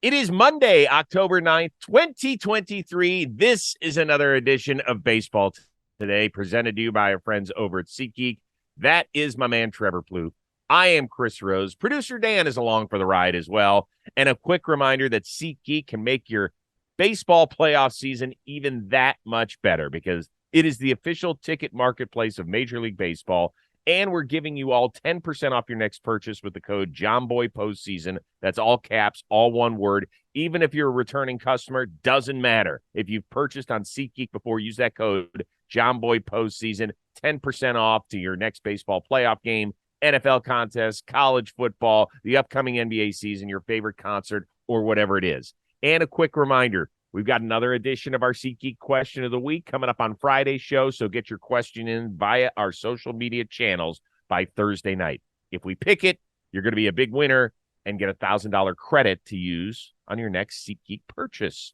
It is Monday, October 9th, 2023. This is another edition of Baseball Today, presented to you by our friends over at SeatGeek. That is my man, Trevor Plouffe. I am Chris Rose. Producer Dan is along for the ride as well. And a quick reminder that SeatGeek can make your baseball playoff season even that much better because it is the official ticket marketplace of Major League Baseball. And we're giving you all 10% off your next purchase with the code JOHNBOYPostseason. That's all caps, all one word. Even if you're a returning customer, doesn't matter. If you've purchased on SeatGeek before, use that code JOHNBOYPostseason. 10% off to your next baseball playoff game, NFL contest, college football, the upcoming NBA season, your favorite concert, or whatever it is. And a quick reminder, we've got another edition of our SeatGeek question of the week coming up on Friday's show, so get your question in via our social media channels by Thursday night. If we pick it, you're going to be a big winner and get a $1,000 credit to use on your next SeatGeek purchase.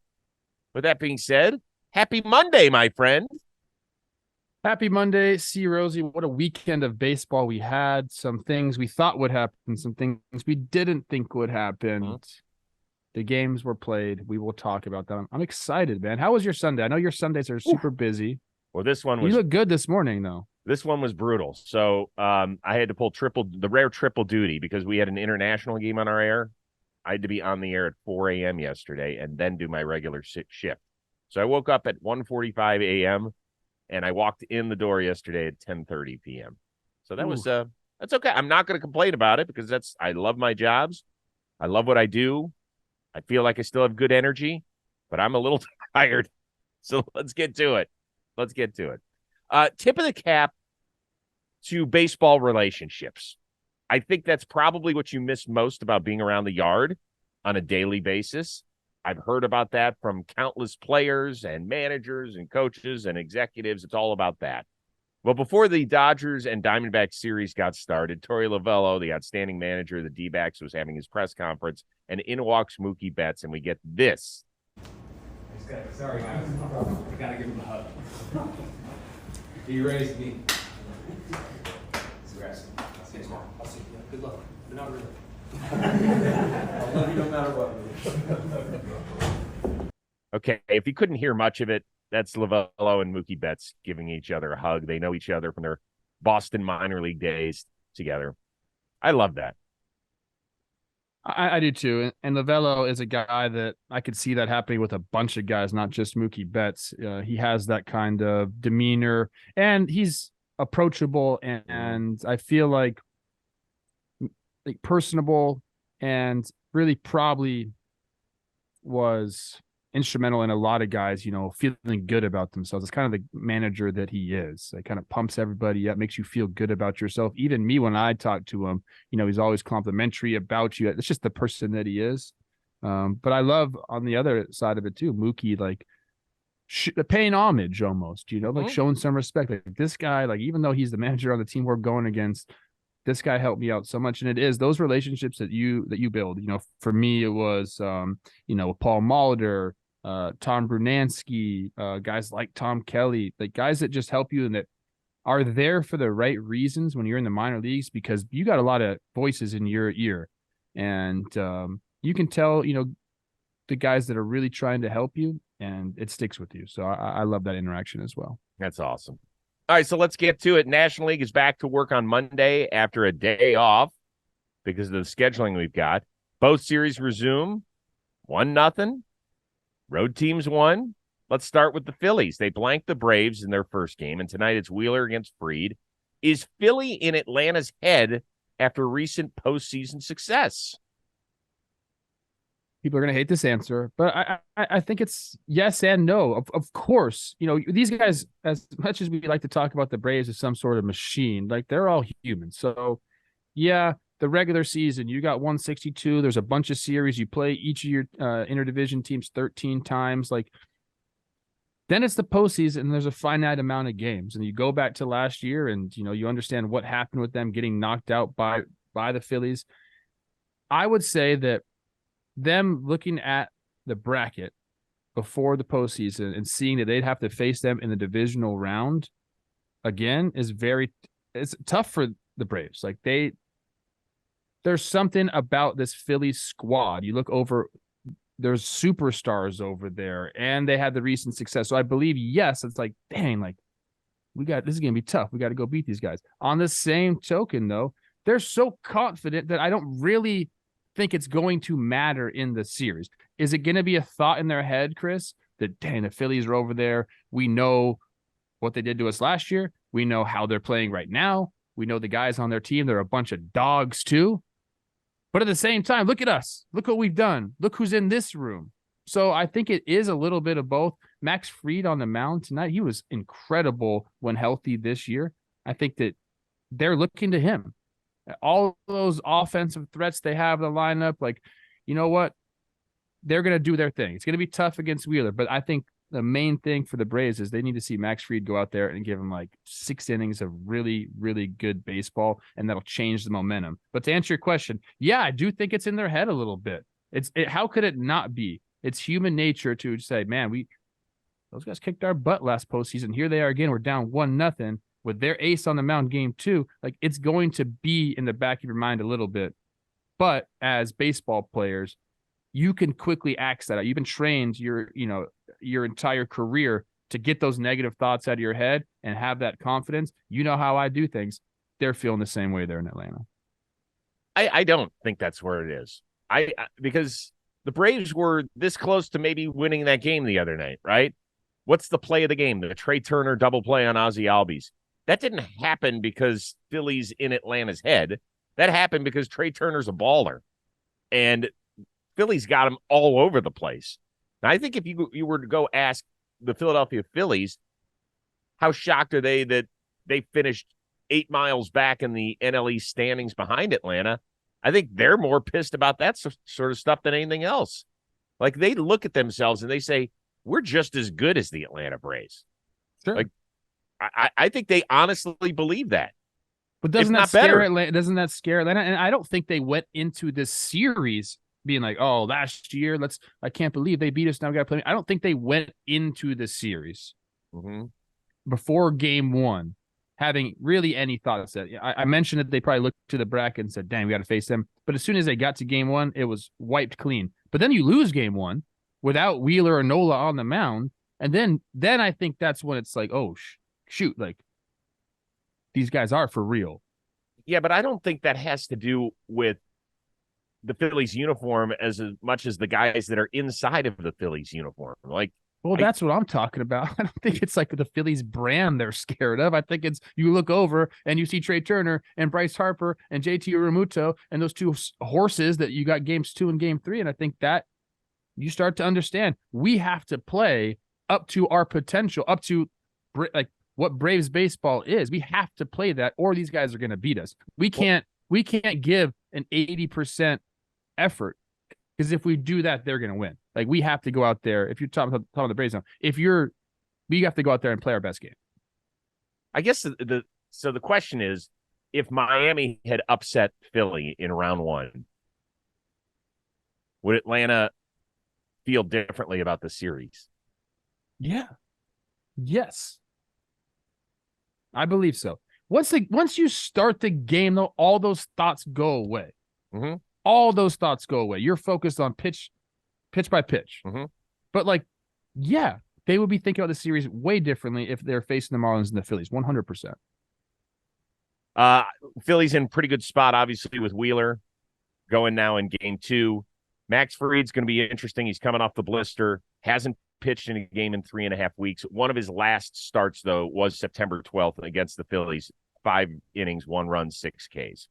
With that being said, happy Monday, my friend. Happy Monday, C. Rosie. What a weekend of baseball we had. Some things we thought would happen, some things we didn't think would happen. The games were played. We will talk about them. I'm excited, man. How was your Sunday? I know your Sundays are super busy. Well, this one was. You look good this morning, though. This one was brutal. So I had to pull the rare triple duty because we had an international game on our air. I had to be on the air at 4 a.m. yesterday and then do my regular shift. So I woke up at 1:45 a.m. and I walked in the door yesterday at 10:30 p.m. So that was that's okay. I'm not going to complain about it because I love my jobs. I love what I do. I feel like I still have good energy, but I'm a little tired. So let's get to it. Tip of the cap to baseball relationships. I think that's probably what you miss most about being around the yard on a daily basis. I've heard about that from countless players and managers and coaches and executives. It's all about that. Well, before the Dodgers and Diamondbacks series got started, Torey Lovullo, the outstanding manager of the D-backs, was having his press conference, and in walks Mookie Betts, and we get this. Sorry, guys. I got to give him a hug. He raised me. Congrats. I'll see you tomorrow. I'll see you. Good luck. But not really. I'll love you no matter what. Okay, if you couldn't hear much of it, that's Lovullo and Mookie Betts giving each other a hug. They know each other from their Boston minor league days together. I love that. I do too. And Lovullo is a guy that I could see that happening with a bunch of guys, not just Mookie Betts. He has that kind of demeanor, and he's approachable, and I feel like personable, and really probably was instrumental in a lot of guys, feeling good about themselves. It's kind of the manager that he is. It kind of pumps everybody up, makes you feel good about yourself. Even me, when I talk to him, he's always complimentary about you. It's just the person that he is. But I love on the other side of it too, Mookie, like paying homage almost, like showing some respect. Like this guy, like even though he's the manager on the team we're going against, this guy helped me out so much. And it is those relationships that you build. For me, it was Paul Molitor, Tom Brunansky, guys like Tom Kelly, like guys that just help you and that are there for the right reasons when you're in the minor leagues, because you got a lot of voices in your ear, and you can tell the guys that are really trying to help you, and it sticks with you. So I love that interaction as well. That's awesome. All right, so let's get to it. National League is back to work on Monday after a day off because of the scheduling we've got. Both series resume 1-0. Road teams won. Let's start with the Phillies. They blanked the Braves in their first game, and tonight it's Wheeler against Fried. Is Philly in Atlanta's head after recent postseason success? People are going to hate this answer, but I think it's yes and no. Of course, these guys, as much as we like to talk about the Braves as some sort of machine, like they're all human. So, yeah, the regular season, you got 162. There's a bunch of series. You play each of your interdivision teams 13 times. Like, then it's the postseason, and there's a finite amount of games. And you go back to last year, and you understand what happened with them getting knocked out by the Phillies. I would say that them looking at the bracket before the postseason and seeing that they'd have to face them in the divisional round again it's tough for the Braves. Like there's something about this Phillies squad. You look over there's superstars over there, and they had the recent success. So I believe, yes, it's like, dang, like this is going to be tough. We got to go beat these guys. On the same token, though, they're so confident that I don't really think it's going to matter in the series. Is it going to be a thought in their head, Chris, that, dang, the Phillies are over there. We know what they did to us last year. We know how they're playing right now. We know the guys on their team. They're a bunch of dogs, too. But at the same time, look at us. Look what we've done. Look who's in this room. So I think it is a little bit of both. Max Fried on the mound tonight, he was incredible when healthy this year. I think that they're looking to him. All those offensive threats they have in the lineup, like, you know what? They're going to do their thing. It's going to be tough against Wheeler, but I think the main thing for the Braves is they need to see Max Fried go out there and give him like 6 innings of really, really good baseball, and that'll change the momentum. But to answer your question, yeah, I do think it's in their head a little bit. How could it not be? It's human nature to say, man, those guys kicked our butt last postseason. Here they are again. We're down 1-0 with their ace on the mound game 2. Like, it's going to be in the back of your mind a little bit. But as baseball players, you can quickly axe that out. You've been trained your entire career to get those negative thoughts out of your head and have that confidence. You know how I do things. They're feeling the same way there in Atlanta. I don't think that's where it is. Because the Braves were this close to maybe winning that game the other night, right? What's the play of the game? The Trey Turner double play on Ozzie Albies. That didn't happen because Philly's in Atlanta's head. That happened because Trey Turner's a baller. And Phillies got him all over the place. Now, I think if you were to go ask the Philadelphia Phillies, how shocked are they that they finished 8 miles back in the NL East standings behind Atlanta? I think they're more pissed about that sort of stuff than anything else. Like, they look at themselves and they say, we're just as good as the Atlanta Braves. Sure. Like, I think they honestly believe that. But doesn't that scare Atlanta? Doesn't that scare Atlanta? And I don't think they went into this series being like, oh, last year, I can't believe they beat us. Now we got to play. I don't think they went into the series before game 1 having really any thoughts that I mentioned that they probably looked to the bracket and said, dang, we got to face them. But as soon as they got to game 1, it was wiped clean. But then you lose game 1 without Wheeler or Nola on the mound. And then I think that's when it's like, oh, shoot, like, these guys are for real. Yeah, but I don't think that has to do with the Phillies uniform as much as the guys that are inside of the Phillies uniform. Like, well, that's what I'm talking about. I don't think it's like the Phillies brand they're scared of. I think it's you look over and you see Trey Turner and Bryce Harper and JT Realmuto and those 2 horses that you got games 2 and game 3. And I think that you start to understand we have to play up to our potential, up to like what Braves baseball is. We have to play that, or these guys are going to beat us. We can't give an 80% effort, because if we do that, they're going to win. Like, we have to go out there. If you're talking about the Braves now, we have to go out there and play our best game. I guess the question is, if Miami had upset Philly in round 1, would Atlanta feel differently about the series? Yeah. Yes. I believe so. Once you start the game, though, all those thoughts go away. Mm-hmm. All those thoughts go away. You're focused on pitch by pitch. Mm-hmm. But, like, yeah, they would be thinking about the series way differently if they're facing the Marlins and the Phillies, 100%. Phillies in pretty good spot, obviously, with Wheeler going now in game 2. Max Fried's going to be interesting. He's coming off the blister, hasn't pitched in a game in 3.5 weeks. One of his last starts, though, was September 12th against the Phillies. 5 innings, 1 run, 6 Ks.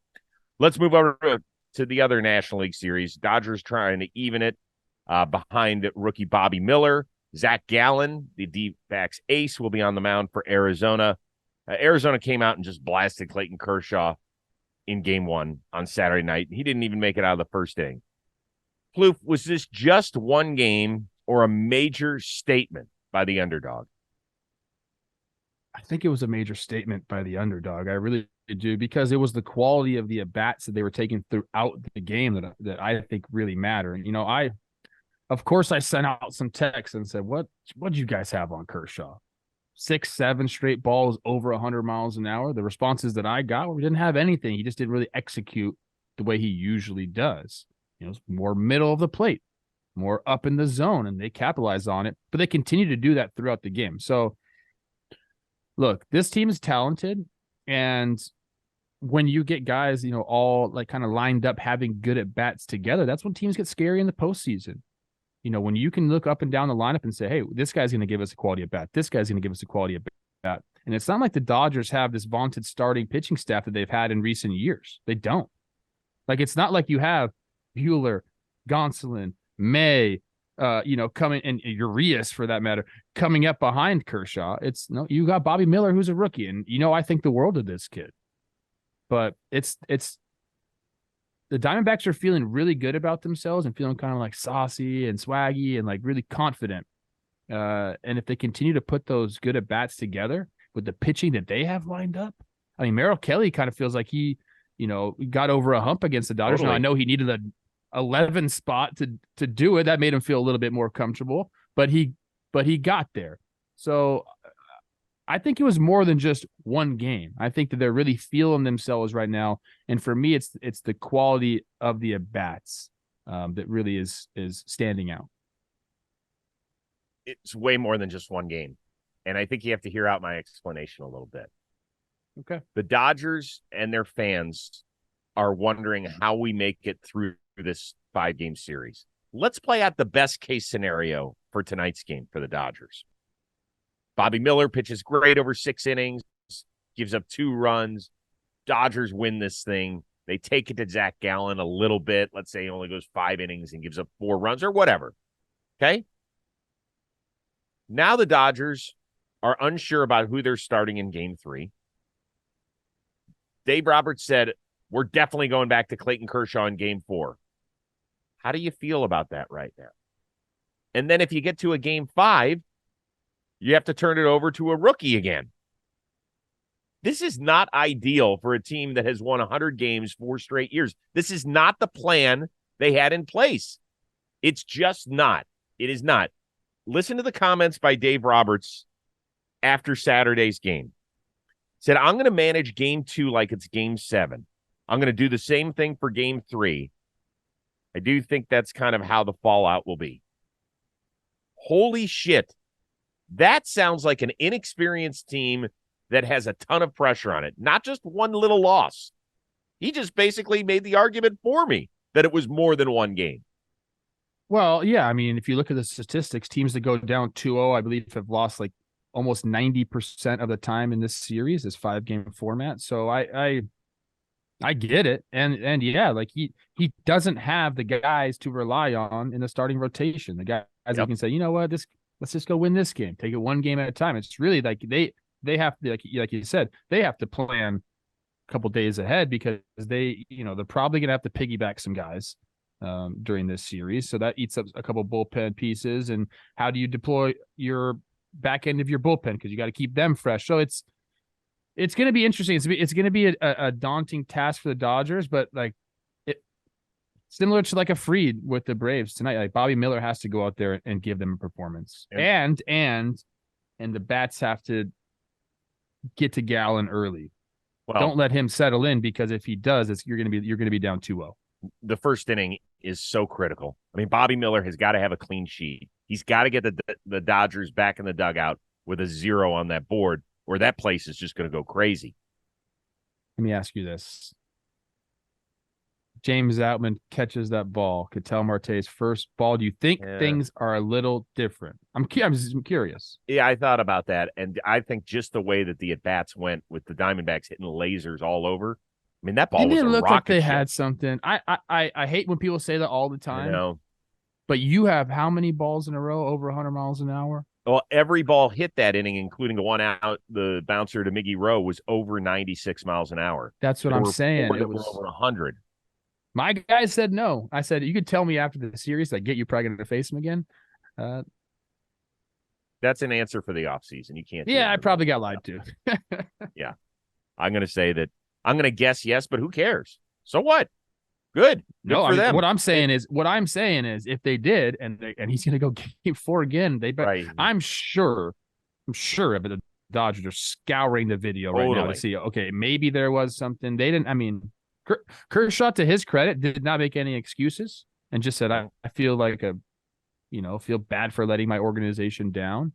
Let's move over to the other National League Series. Dodgers trying to even it behind rookie Bobby Miller. Zach Gallen, the D-backs ace, will be on the mound for Arizona. Arizona came out and just blasted Clayton Kershaw in game 1 on Saturday night. He didn't even make it out of the first inning. Plouffe, was this just one game or a major statement by the underdog? I think it was a major statement by the underdog. I really do, because it was the quality of the at-bats that they were taking throughout the game that I think really matter. And, of course, I sent out some texts and said, what'd you guys have on Kershaw? 6, 7 straight balls over 100 miles an hour. The responses that I got were, we didn't have anything. He just didn't really execute the way he usually does. More middle of the plate. more up in the zone, and they capitalize on it. But they continue to do that throughout the game. So, look, this team is talented, and when you get guys, all like kind of lined up having good at bats together, that's when teams get scary in the postseason. When you can look up and down the lineup and say, hey, this guy's going to give us a quality at bat. This guy's going to give us a quality at bat. And it's not like the Dodgers have this vaunted starting pitching staff that they've had in recent years. They don't. Like, it's not like you have Buehler, Gonsolin, May, coming, and Urias for that matter, coming up behind Kershaw. You got Bobby Miller, who's a rookie. And, I think the world of this kid. But it's the Diamondbacks are feeling really good about themselves and feeling kind of like saucy and swaggy and like really confident. And if they continue to put those good at bats together with the pitching that they have lined up, I mean, Merrill Kelly kind of feels like he got over a hump against the Dodgers. Totally. Now, I know he needed an 11 spot to do it. That made him feel a little bit more comfortable, but he got there. So I think it was more than just one game. I think that they're really feeling themselves right now. And for me, it's the quality of the at-bats that really is standing out. It's way more than just one game. And I think you have to hear out my explanation a little bit. Okay. The Dodgers and their fans are wondering how we make it through this 5-game series. Let's play out the best case scenario for tonight's game for the Dodgers. Bobby Miller pitches great over 6 innings, gives up 2 runs. Dodgers win this thing. They take it to Zach Gallen a little bit. Let's say he only goes 5 innings and gives up 4 runs or whatever. Okay? Now the Dodgers are unsure about who they're starting in Game 3. Dave Roberts said, we're definitely going back to Clayton Kershaw in Game 4. How do you feel about that right now? And then if you get to a Game 5, you have to turn it over to a rookie again. This is not ideal for a team that has won 100 games 4 straight years. This is not the plan they had in place. It's just not. It is not. Listen to the comments by Dave Roberts after Saturday's game. Said, I'm going to manage Game 2 like it's Game 7. I'm going to do the same thing for Game 3. I do think that's kind of how the fallout will be. Holy shit. That sounds like an inexperienced team that has a ton of pressure on it. Not just one little loss. He just basically made the argument for me that it was more than one game. Well, yeah. I mean, if you look at the statistics, teams that go down 2-0, I believe, have lost like almost 90% of the time in this series, this 5-game format. So I get it. And yeah, like he doesn't have the guys to rely on in the starting rotation. The guys that can say, you know what, let's just go win this game. Take it one game at a time. It's really like they have to, like you said, they have to plan a couple days ahead because they're probably going to have to piggyback some guys during this series. So that eats up a couple bullpen pieces. And how do you deploy your back end of your bullpen? Because you got to keep them fresh. So it's going to be interesting. It's going to be a daunting task for the Dodgers, but like similar to like a Fried with the Braves tonight, like Bobby Miller has to go out there and give them a performance, and the bats have to get to Gallen early. Well, don't let him settle in, because if he does, you're going to be down 2-0. The first inning is so critical. I mean, Bobby Miller has got to have a clean sheet. He's got to get the Dodgers back in the dugout with a 0 on that board, or that place is just going to go crazy. Let me ask you this. James Outman catches that ball, Ketel Marte's first ball. Do you think things are a little different? I'm curious. Yeah, I thought about that, and I think just the way that the at-bats went with the Diamondbacks hitting lasers all over, I mean, that ball was a look like they ship. had something. I hate when people say that all the time. I know. But you have how many balls in a row over 100 miles an hour? Well, every ball hit that inning, including the one out, the bouncer to Miggy Rowe, was over 96 miles an hour. That's what I'm saying. It was over 100. My guy said no. I said, you could tell me after the series, like, get you probably going to face him again. That's an answer for the offseason. You can't. Yeah, I probably got lied to. Yeah. I'm going to say that. I'm going to guess yes, but who cares? So what? Good. No, for them. What I'm saying is if they did, and he's going to go Game 4 again, right. I'm sure of it. The Dodgers are scouring the video right now to see, okay, maybe there was something. They didn't, I mean, Kershaw, to his credit, did not make any excuses and just said, I feel like feel bad for letting my organization down.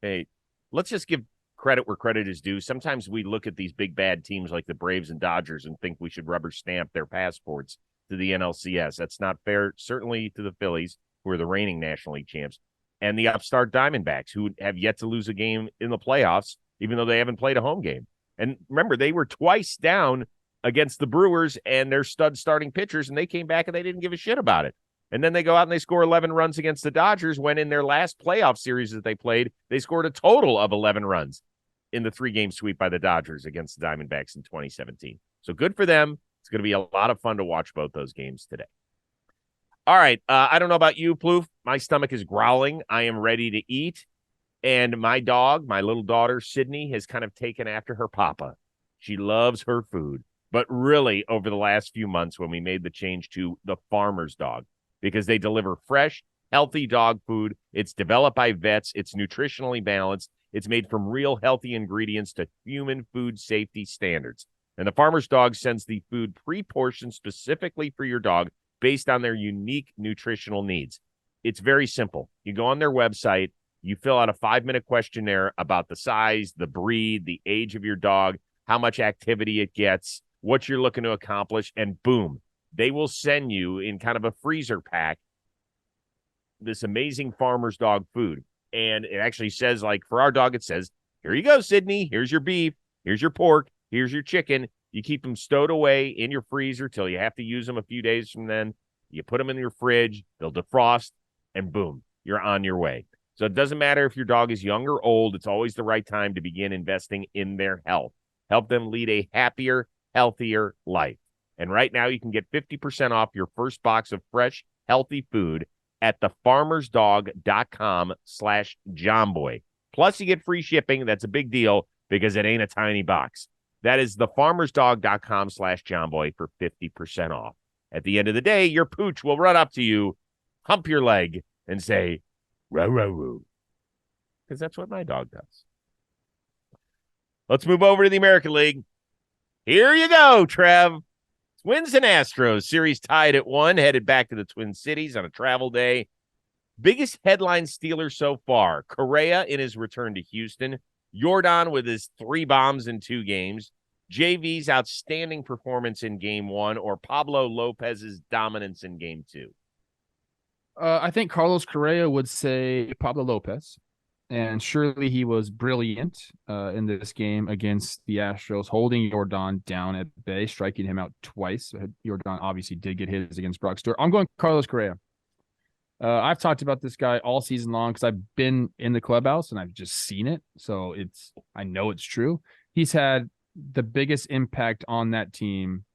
Hey, let's just give credit where credit is due. Sometimes we look at these big bad teams like the Braves and Dodgers and think we should rubber stamp their passports to the NLCS. That's not fair, certainly to the Phillies, who are the reigning National League champs, and the upstart Diamondbacks, who have yet to lose a game in the playoffs, even though they haven't played a home game. And remember, they were twice down against the Brewers and their stud starting pitchers, and they came back and they didn't give a shit about it. And then they go out and they score 11 runs against the Dodgers when in their last playoff series that they played, they scored a total of 11 runs in the 3-game sweep by the Dodgers against the Diamondbacks in 2017. So good for them. It's going to be a lot of fun to watch both those games today. All right. I don't know about you, Plouffe. My stomach is growling. I am ready to eat. And my dog, my little daughter, Sydney, has kind of taken after her papa. She loves her food. But really, over the last few months when we made the change to the farmer's dog, because they deliver fresh, healthy dog food. It's developed by vets. It's nutritionally balanced. It's made from real healthy ingredients to human food safety standards. And the farmer's dog sends the food pre-portioned specifically for your dog based on their unique nutritional needs. It's very simple. You go on their website, you fill out a 5-minute questionnaire about the size, the breed, the age of your dog, how much activity it gets, what you're looking to accomplish, and boom, they will send you in kind of a freezer pack this amazing farmer's dog food. And it actually says, like, for our dog, it says, here you go, Sydney. Here's your beef. Here's your pork. Here's your chicken. You keep them stowed away in your freezer till you have to use them a few days from then. You put them in your fridge. They'll defrost, and boom, you're on your way. So it doesn't matter if your dog is young or old. It's always the right time to begin investing in their health. Help them lead a happier, healthier life. And right now you can get 50% off your first box of fresh, healthy food at thefarmersdog.com/johnboy. Plus you get free shipping. That's a big deal because it ain't a tiny box. That is thefarmersdog.com/johnboy for 50% off. At the end of the day, your pooch will run up to you, hump your leg, and say, row, row, row. Because that's what my dog does. Let's move over to the American League. Here you go, Trev. Twins and Astros, series tied at 1, headed back to the Twin Cities on a travel day. Biggest headline stealer so far, Correa in his return to Houston, Yordan with his 3 bombs in 2 games, JV's outstanding performance in Game 1, or Pablo Lopez's dominance in Game 2. I think Carlos Correa would say Pablo Lopez. And surely he was brilliant in this game against the Astros, holding Yordan down at bay, striking him out twice. Yordan obviously did get his against Brock Stewart. I'm going Carlos Correa. I've talked about this guy all season long because I've been in the clubhouse and I've just seen it. So I know it's true. He's had the biggest impact on that team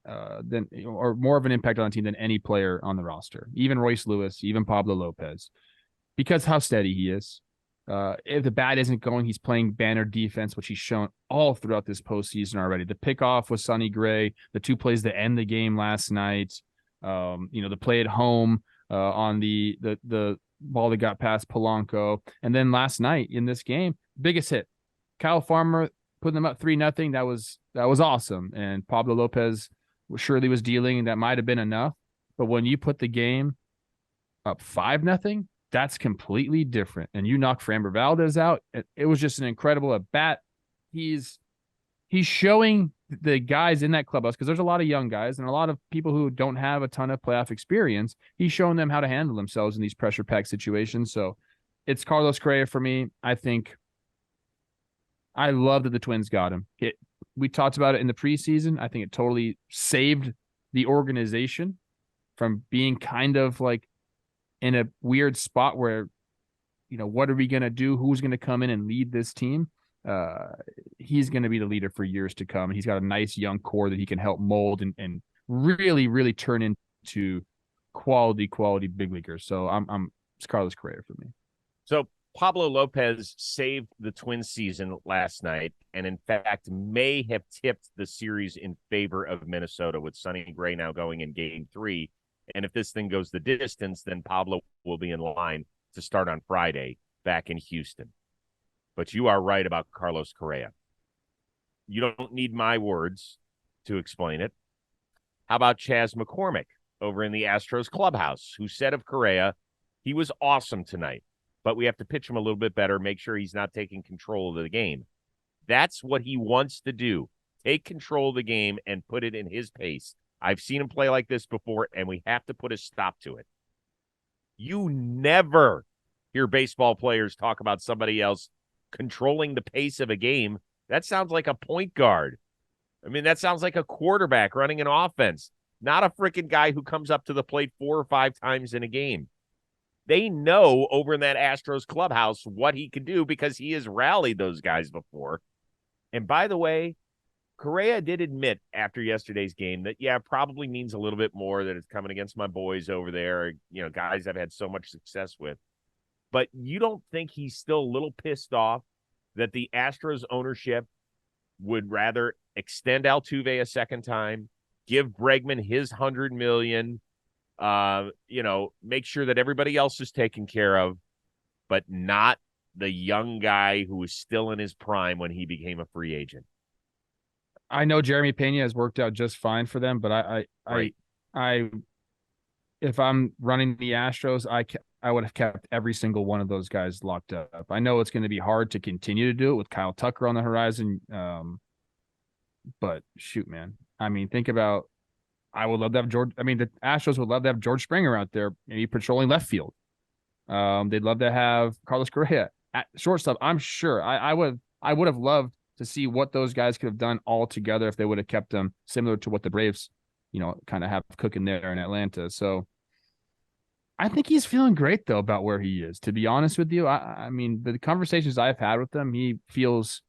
or more of an impact on the team than any player on the roster, even Royce Lewis, even Pablo Lopez, because how steady he is. If the bat isn't going, he's playing banner defense, which he's shown all throughout this postseason already. The pickoff with Sonny Gray, the 2 plays that end the game last night, the play at home on the ball that got past Polanco. And then last night in this game, biggest hit. Kyle Farmer putting them up 3-0. That was awesome. And Pablo Lopez surely was dealing. That might have been enough. But when you put the game up 5-0, that's completely different. And you knock Framber Valdez out. It was just an incredible at bat. He's showing the guys in that clubhouse, because there's a lot of young guys and a lot of people who don't have a ton of playoff experience. He's showing them how to handle themselves in these pressure pack situations. So it's Carlos Correa for me. I think I love that the Twins got him. We talked about it in the preseason. I think it totally saved the organization from being kind of like in a weird spot where, what are we going to do? Who's going to come in and lead this team? He's going to be the leader for years to come. And he's got a nice young core that he can help mold and really, really turn into quality big leaguers. So it's Carlos Correa for me. So Pablo Lopez saved the Twins season last night, and in fact may have tipped the series in favor of Minnesota, with Sonny Gray now going in Game 3. And if this thing goes the distance, then Pablo will be in line to start on Friday back in Houston. But you are right about Carlos Correa. You don't need my words to explain it. How about Chas McCormick over in the Astros clubhouse, who said of Correa, He was awesome tonight, but we have to pitch him a little bit better, make sure he's not taking control of the game. That's what he wants to do. Take control of the game and put it in his pace. I've seen him play like this before, and we have to put a stop to it. You never hear baseball players talk about somebody else controlling the pace of a game. That sounds like a point guard. I mean, that sounds like a quarterback running an offense, not a freaking guy who comes up to the plate 4 or 5 times in a game. They know over in that Astros clubhouse what he can do because he has rallied those guys before. And by the way, Correa did admit after yesterday's game that, yeah, it probably means a little bit more that it's coming against my boys over there, guys I've had so much success with. But you don't think he's still a little pissed off that the Astros ownership would rather extend Altuve a second time, give Bregman his $100 million, make sure that everybody else is taken care of, but not the young guy who was still in his prime when he became a free agent. I know Jeremy Pena has worked out just fine for them, but I if I'm running the Astros, I would have kept every single one of those guys locked up. I know it's going to be hard to continue to do it with Kyle Tucker on the horizon. But shoot, man. I mean, think about, I would love to have the Astros would love to have George Springer out there, maybe patrolling left field. They'd love to have Carlos Correa at shortstop. I'm sure I would have loved to see what those guys could have done all together if they would have kept them, similar to what the Braves, kind of have cooking there in Atlanta. So I think he's feeling great though about where he is. To be honest with you, I mean, the conversations I've had with him, he feels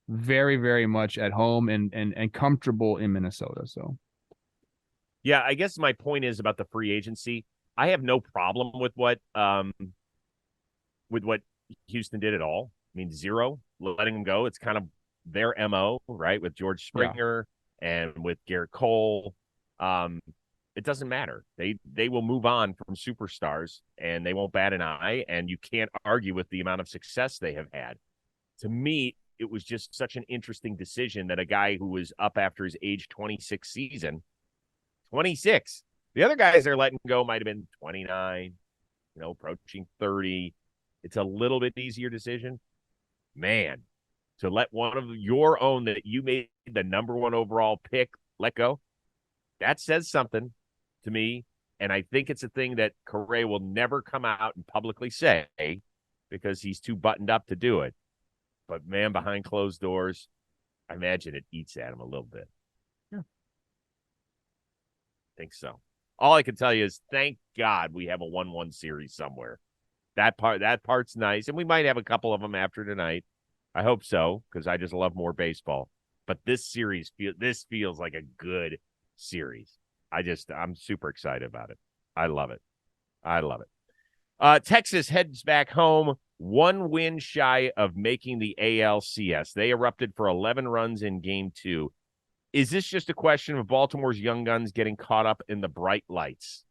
very, very much at home and comfortable in Minnesota. So yeah, I guess my point is about the free agency. I have no problem with what Houston did at all. I mean, zero, letting him go. It's kind of their MO, right? With George Springer and with Garrett Cole. It doesn't matter. They will move on from superstars and they won't bat an eye, and you can't argue with the amount of success they have had. To me, it was just such an interesting decision that a guy who was up after his age 26 season, 26, the other guys they're letting go might have been 29, approaching 30. It's a little bit easier decision. Man, to let one of your own that you made the number 1 overall pick let go, that says something to me. And I think it's a thing that Correa will never come out and publicly say because he's too buttoned up to do it. But, man, behind closed doors, I imagine it eats at him a little bit. Yeah. I think so. All I can tell you is thank God we have a 1-1 series somewhere. That part's nice. And we might have a couple of them after tonight. I hope so, because I just love more baseball. But this series, feels like a good series. I'm super excited about it. I love it. Texas heads back home, 1 win shy of making the ALCS. They erupted for 11 runs in Game 2. Is this just a question of Baltimore's young guns getting caught up in the bright lights?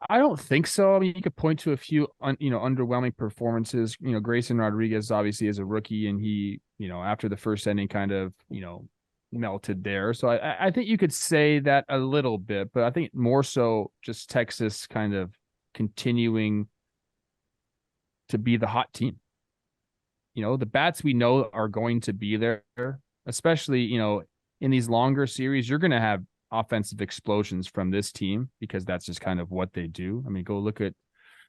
I don't think so. I mean, you could point to a few, underwhelming performances. Grayson Rodriguez obviously is a rookie, and he, after the first inning, kind of, melted there. So I think you could say that a little bit, but I think more so just Texas kind of continuing to be the hot team. The bats we know are going to be there, especially, in these longer series. You're going to have offensive explosions from this team because that's just kind of what they do. I mean, go look at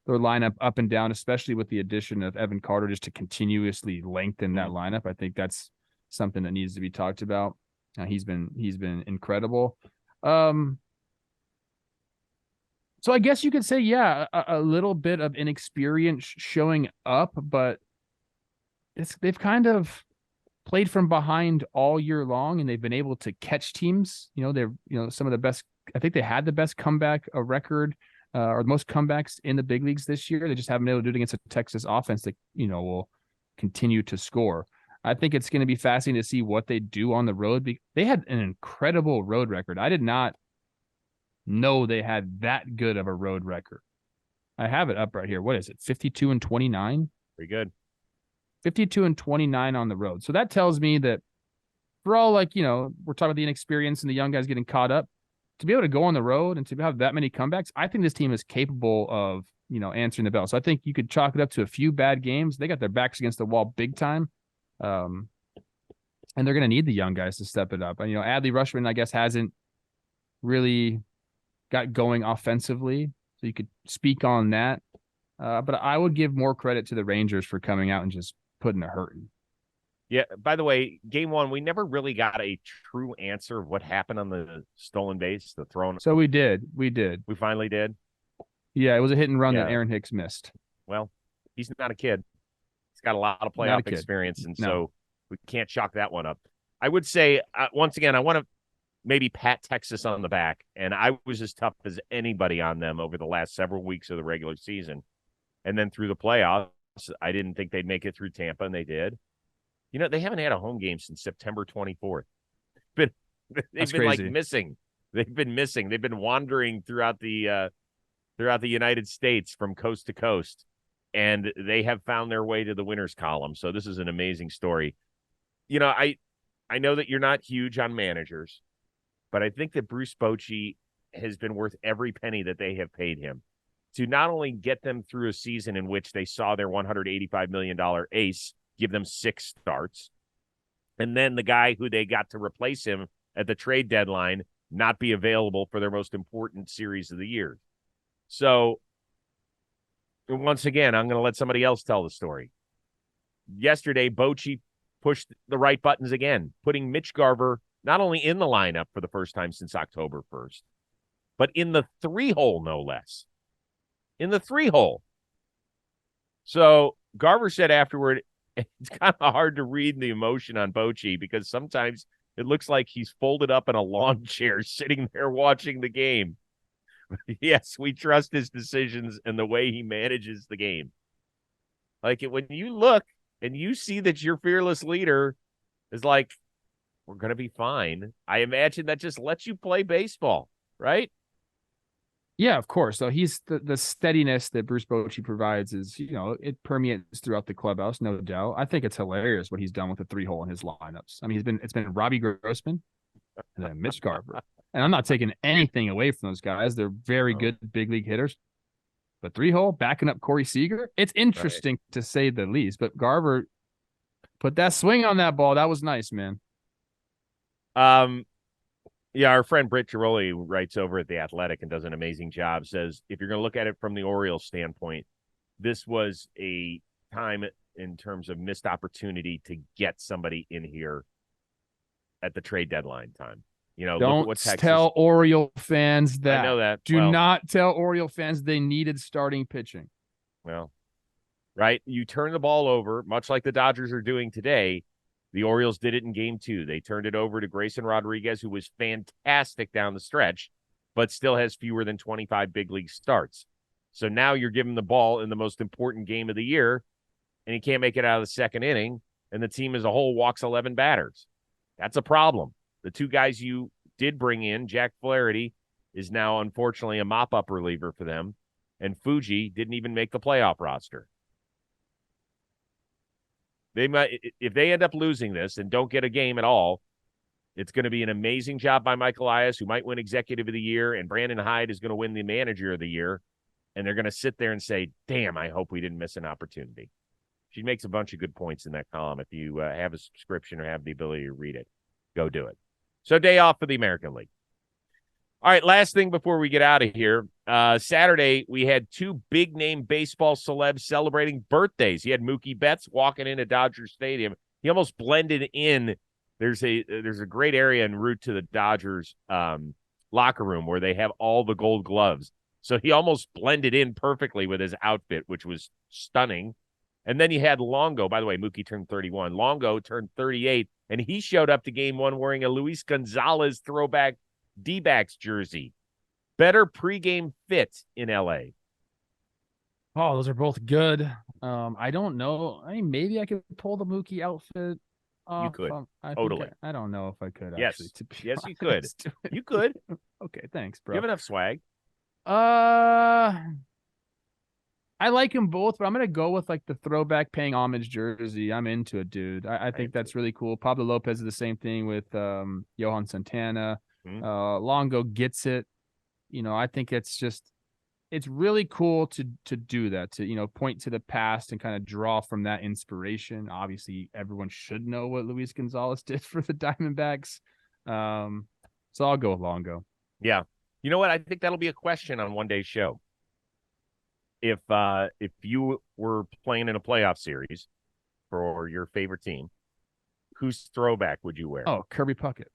their lineup up and down, especially with the addition of Evan Carter, just to continuously lengthen that lineup. I think that's something that needs to be talked about. He's been incredible. So I guess you could say, yeah, a little bit of inexperience showing up, but they've kind of played from behind all year long, and they've been able to catch teams. They're some of the best. I think they had the best comeback record, or the most comebacks in the big leagues this year. They just haven't been able to do it against a Texas offense that will continue to score. I think it's going to be fascinating to see what they do on the road. They had an incredible road record. I did not know they had that good of a road record. I have it up right here. What is it? 52-29. Pretty good. 52-29 on the road. So that tells me that for all, we're talking about the inexperience and the young guys getting caught up, to be able to go on the road and to have that many comebacks, I think this team is capable of answering the bell. So I think you could chalk it up to a few bad games. They got their backs against the wall big time. And they're going to need the young guys to step it up. And, Adley Rutschman, I guess, hasn't really got going offensively. So you could speak on that. But I would give more credit to the Rangers for coming out and just putting a hurting. Yeah, by the way, game one, we never really got a true answer of what happened on the stolen base, the thrown. So we did. We finally did. Yeah, it was a hit and run that Aaron Hicks missed. Well, he's not a kid. He's got a lot of playoff experience, and so we can't chalk that one up. I would say, once again, I want to maybe pat Texas on the back, and I was as tough as anybody on them over the last several weeks of the regular season. And then through the playoffs, I didn't think they'd make it through Tampa, and they did. They haven't had a home game since September 24th. They've been like missing. They've been missing. They've been wandering throughout the United States from coast to coast, and they have found their way to the winners column. So this is an amazing story. I know that you're not huge on managers, but I think that Bruce Bochy has been worth every penny that they have paid him to not only get them through a season in which they saw their $185 million ace give them 6 starts, and then the guy who they got to replace him at the trade deadline not be available for their most important series of the year. So, once again, I'm going to let somebody else tell the story. Yesterday, Bochy pushed the right buttons again, putting Mitch Garver not only in the lineup for the first time since October 1st, but in the 3-hole, no less. In the 3-hole. So, Garver said afterward, it's kind of hard to read the emotion on Bochy because sometimes it looks like he's folded up in a lawn chair sitting there watching the game. Yes, we trust his decisions and the way he manages the game. Like when you look and you see that your fearless leader is like, we're going to be fine. I imagine that just lets you play baseball, right? Yeah, of course. So he's the steadiness that Bruce Bochy provides is, it permeates throughout the clubhouse, no doubt. I think it's hilarious what he's done with the 3-hole in his lineups. I mean, it's been Robbie Grossman and then Mitch Garver. And I'm not taking anything away from those guys. They're very good big league hitters. But 3-hole, backing up Corey Seager, it's interesting to say the least. But Garver put that swing on that ball. That was nice, man. Yeah, our friend Britt Giroli writes over at The Athletic and does an amazing job, says if you're going to look at it from the Orioles standpoint, this was a time in terms of missed opportunity to get somebody in here at the trade deadline time. Don't tell Oriole fans that. I know that. Do not tell Oriole fans they needed starting pitching. Well, right? You turn the ball over, much like the Dodgers are doing today. The Orioles did it in game 2. They turned it over to Grayson Rodriguez, who was fantastic down the stretch, but still has fewer than 25 big league starts. So now you're giving the ball in the most important game of the year, and he can't make it out of the second inning, and the team as a whole walks 11 batters. That's a problem. The 2 guys you did bring in, Jack Flaherty is now unfortunately a mop-up reliever for them, and Fuji didn't even make the playoff roster. They might, if they end up losing this and don't get a game at all, it's going to be an amazing job by Michael Elias, who might win Executive of the Year, and Brandon Hyde is going to win the Manager of the Year. And they're going to sit there and say, damn, I hope we didn't miss an opportunity. She makes a bunch of good points in that column. If you have a subscription or have the ability to read it, go do it. So day off for the American League. All right, last thing before we get out of here. Saturday, we had 2 big-name baseball celebs celebrating birthdays. You had Mookie Betts walking into Dodger Stadium. He almost blended in. There's a great area en route to the Dodgers locker room where they have all the gold gloves. So he almost blended in perfectly with his outfit, which was stunning. And then you had Longo. By the way, Mookie turned 31. Longo turned 38, and he showed up to game 1 wearing a Luis Gonzalez throwback D-backs jersey. Better pregame fit in LA. Oh, those are both good. I don't know. I mean, maybe I could pull the Mookie outfit off. You could. Totally. I don't know if I could. Yes. Actually, to be yes, honest. you could. You could. Okay, thanks, bro. You have enough swag. I like them both, but I'm gonna go with like the throwback paying homage jersey. I'm into it, dude. I think that's really cool. Pablo Lopez is the same thing with Johan Santana. Mm-hmm. Longo gets it. I think it's just it's really cool to do that, to, you know, point to the past and kind of draw from that inspiration. Obviously, everyone should know what Luis Gonzalez did for the Diamondbacks. So I'll go with Longo. Yeah. You know what? I think that'll be a question on one day's show. If you were playing in a playoff series for your favorite team, whose throwback would you wear? Oh, Kirby Puckett.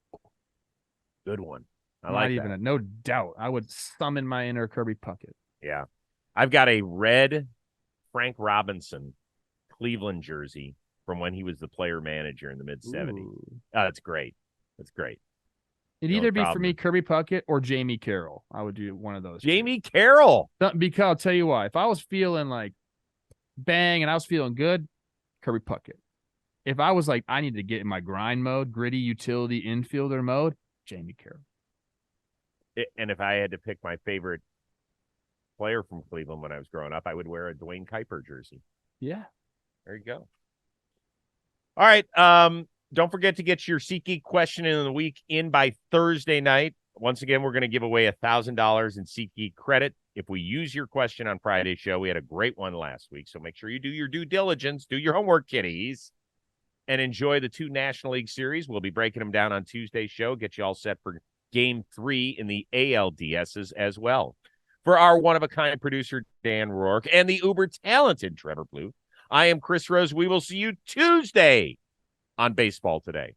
Good one. I Not like even that. no doubt. I would summon my inner Kirby Puckett. Yeah. I've got a red Frank Robinson Cleveland jersey from when he was the player manager in the mid-'70s. That's great. That's great. It'd either be for me Kirby Puckett or Jamie Carroll. I would do one of those. Jamie Carroll. Because I'll tell you why. If I was feeling like bang and I was feeling good, Kirby Puckett. If I was like, I need to get in my grind mode, gritty utility infielder mode, Jamie Carroll. And if I had to pick my favorite player from Cleveland when I was growing up, I would wear a Dwayne Kuiper jersey. Yeah. There you go. All right. Don't forget to get your SeatGeek question in the week in by Thursday night. Once again, we're going to give away $1,000 in SeatGeek credit if we use your question on Friday's show. We had a great one last week, so make sure you do your due diligence, do your homework, kiddies, and enjoy the 2 National League series. We'll be breaking them down on Tuesday's show, get you all set for Game 3 in the ALDSs as well. For our one-of-a-kind producer, Dan Rourke, and the uber-talented Trevor Plouffe, I am Chris Rose. We will see you Tuesday on Baseball Today.